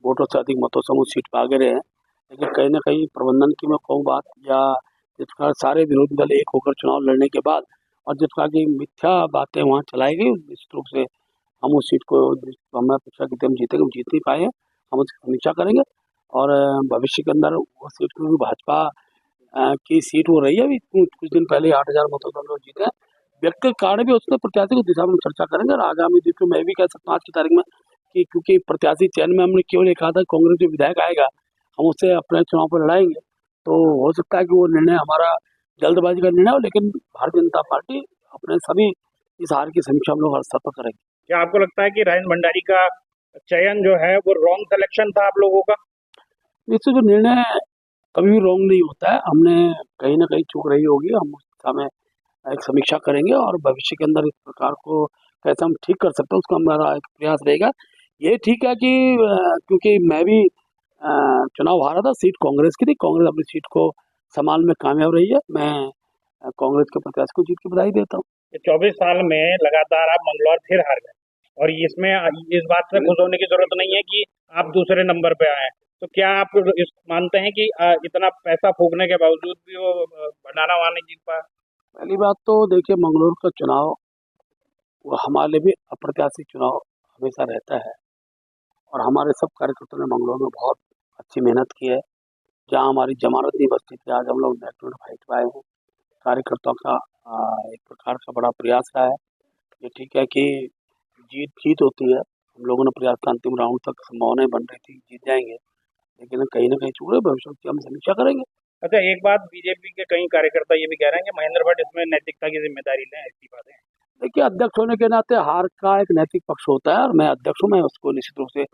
वोटों से अधिक मतों से हम उस सीट पर आगे रहे हैं। लेकिन कहीं न कहीं प्रबंधन की मैं कहूँ बात, या जिस प्रकार सारे विरोधी दल एक होकर चुनाव लड़ने के बाद और जिस प्रकार की मिथ्या बातें वहाँ चलाई गई, निश्चित रूप से हम उस सीट को हमें अपेक्षा की थी हम जीतेंगे, हम जीत नहीं पाए हैं। हम उसकी समीक्षा करेंगे और भविष्य के अंदर वो सीट क्योंकि भाजपा की सीट वो रही है अभी कुछ दिन पहले 8,000 मतों से हम लोग जीते हैं। व्यक्तिगत कारण भी उसमें प्रत्याशी की दिशा में चर्चा करेंगे और आगामी दिन में मैं भी कह सकता हूँ आज की तारीख में कि क्योंकि प्रत्याशी चयन में हमने केवल ये कहा था कांग्रेस जो विधायक आएगा हम उससे अपने चुनाव पर लड़ाएंगे, तो हो सकता है कि वो निर्णय हमारा जल्दबाजी का निर्णय हो, लेकिन भारतीय जनता पार्टी अपने सभी इस हार की समीक्षा हम लोग हर स्तर पर करेंगे। क्या आपको लगता है कि राजेंद्र भंडारी का चयन जो है वो रॉन्ग सिलेक्शन था आप लोगों का? निश्चित जो निर्णय कभी भी रॉन्ग नहीं होता है, हमने कहीं ना कहीं चूक रही होगी, हम उस दिशा में एक समीक्षा करेंगे और भविष्य के अंदर इस प्रकार को कैसे हम ठीक कर सकते हैं उसका हमारा एक प्रयास रहेगा। ये ठीक है कि क्योंकि मैं भी चुनाव हारा था, सीट कांग्रेस की थी, कांग्रेस अपनी सीट को संभालने में कामयाब रही है। मैं कांग्रेस के प्रत्याशी को जीत की बधाई देता हूँ। 24 साल में लगातार आप मंगलौर फिर हार गए और इसमें इस बात से खुश होने की जरूरत नहीं है कि आप दूसरे नंबर पे आए। तो क्या आप इस मानते हैं कि इतना पैसा फूकने के बावजूद भी वो भंडारा वहां नहीं जीत पाया? पहली बात तो देखिए, मंगलौर का चुनाव वो हमारे लिए भी अप्रत्याशित चुनाव हमेशा रहता है और हमारे सब कार्यकर्ताओं ने मंगलौर में बहुत अच्छी मेहनत की है। जहाँ हमारी जमानत नहीं बचती थी, आज हम लोग नेशनल फाइट पे आए हैं। कार्यकर्ताओं का एक प्रकार का बड़ा प्रयास रहा है। ये ठीक है कि जीत होती है, हम लोगों ने प्रयास का अंतिम राउंड तक संभावनाएं बन रही थी जीत जाएंगे, लेकिन कहीं ना कहीं चूक रहे, भविष्य की हम समीक्षा करेंगे। अच्छा, एक बात बीजेपी के कई कार्यकर्ता ये भी कह रहे हैं कि महेंद्र भट्ट इसमें नैतिकता की जिम्मेदारी लें, ऐसी बातें। देखिए, अध्यक्ष होने के नाते हार का एक नैतिक पक्ष होता है और मैं अध्यक्ष हूँ, मैं उसको निश्चित रूप से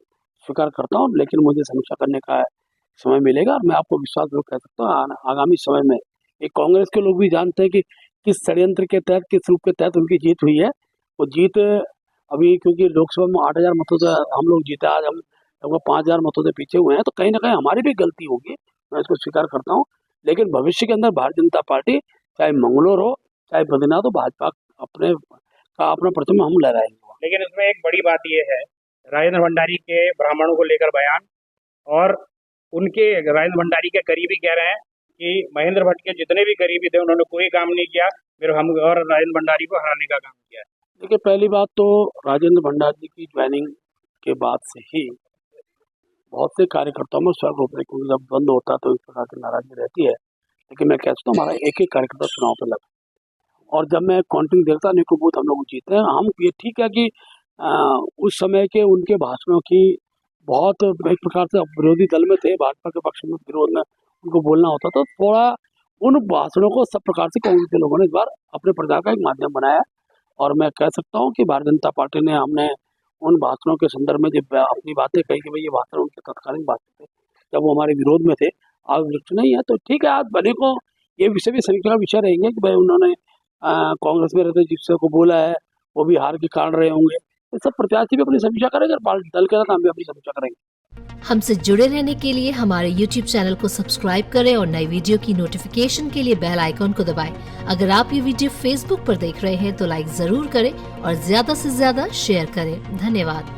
स्वीकार करता हूँ, लेकिन मुझे समीक्षा करने का समय मिलेगा और मैं आपको विश्वास कह सकता हूँ आगामी समय में एक कांग्रेस के लोग भी जानते हैं कि किस षड्यंत्र के तहत, किस रूप के तहत उनकी जीत हुई है। वो जीत अभी क्योंकि लोकसभा में 8,000 मतों से हम लोग जीते, आज हम लगभग 5,000 मतों से पीछे हुए हैं, तो कहीं ना कहीं हमारी भी गलती होगी, मैं इसको स्वीकार करता हूँ। लेकिन भविष्य के अंदर भारतीय जनता पार्टी चाहे मंगलौर हो चाहे बद्रीनाथ हो, भाजपा अपना परचम हम लहराएंगे। लेकिन इसमें एक बड़ी बात यह है, राजेंद्र भंडारी के ब्राह्मणों को लेकर बयान और उनके राजेंद्र भंडारी के करीबी कह रहे हैं कि महेंद्र भट्ट के जितने भी करीबी थे उन्होंने कोई काम नहीं किया, फिर हम और राजेंद्र भंडारी को हराने का काम किया। देखिए, पहली बात तो राजेंद्र भंडारी की ज्वाइनिंग के बाद से ही बहुत से कार्यकर्ताओं में स्वर्ग होते, क्योंकि जब बंद होता है तो इस प्रकार की नाराजगी रहती है। लेकिन मैं कहता हूँ हमारा एक एक कार्यकर्ता चुनाव पर लगा और जब मैं काउंटिंग देखता नहीं, बूथ हम लोग जीते हैं। हम ये ठीक है कि उस समय के उनके भाषणों की बहुत एक प्रकार से विरोधी दल में थे, भाजपा के पक्ष में विरोध में उनको बोलना होता था, थोड़ा उन भाषणों को सब प्रकार से कांग्रेस के लोगों ने इस बार अपने प्रचार का एक माध्यम बनाया और मैं कह सकता हूँ कि भारतीय जनता पार्टी ने हमने उन भाषणों के संदर्भ में जब अपनी बातें कही कि भाई ये भाषण उनके तत्कालीन भाषण थे जब वो हमारे विरोध में थे, आज वृक्ष नहीं है, तो ठीक है, आज बने को ये विषय भी समीक्षा का विषय रहेंगे कि भाई उन्होंने कांग्रेस में रहते जिससे को बोला है वो भी हार के कारण रहे होंगे। ये सब प्रत्याशी भी अपनी समीक्षा करेंगे और दल के साथ हम भी अपनी समीक्षा करेंगे। हमसे जुड़े रहने के लिए हमारे YouTube चैनल को सब्सक्राइब करें और नई वीडियो की नोटिफिकेशन के लिए बेल आइकॉन को दबाएं। अगर आप ये वीडियो Facebook पर देख रहे हैं तो लाइक जरूर करें और ज्यादा से ज्यादा शेयर करें। धन्यवाद।